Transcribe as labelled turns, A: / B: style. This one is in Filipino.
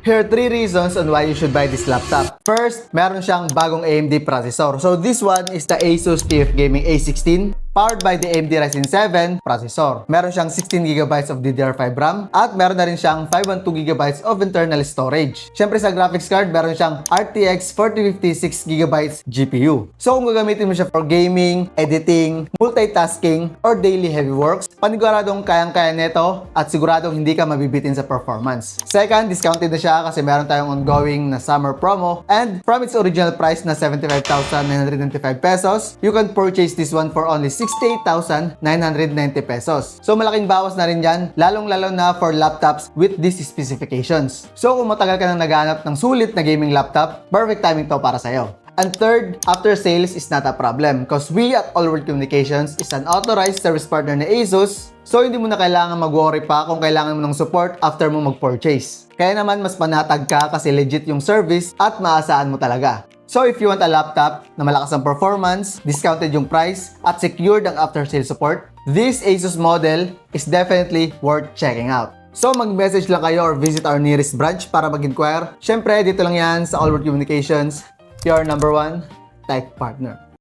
A: Here are 3 reasons on why you should buy this laptop. First, meron siyang bagong AMD processor. So this one is the Asus TUF Gaming A16 powered by the AMD Ryzen 7 processor. Meron siyang 16GB of DDR5 RAM at meron na rin siyang 512GB of internal storage. Siyempre sa graphics card, meron siyang RTX 4050 6GB GPU. So kung gagamitin mo siya for gaming, editing, multitasking, or daily heavy works, paniguradong kayang-kaya nito at siguradong hindi ka mabibitin sa performance. Second, discounted na siya kasi meron tayong ongoing na summer promo and from its original price na 75,995 pesos, you can purchase this one for only 68,990 pesos. So malaking bawas na rin yan, lalong-lalo na for laptops with these specifications. So kung matagal ka nang naghahanap ng sulit na gaming laptop, perfect timing to para sa'yo. And third, after sales is not a problem because we at All World Communications is an authorized service partner ni Asus. So hindi mo na kailangan mag-worry pa kung kailangan mo ng support after mo mag-purchase. Kaya naman mas panatag ka kasi legit yung service at maasahan mo talaga. So if you want a laptop na malakas ang performance, discounted yung price, at secured ang after-sale support, this Asus model is definitely worth checking out. So mag-message lang kayo or visit our nearest branch para mag-inquire. Syempre, dito lang yan sa All World Communications, your #1 tech partner.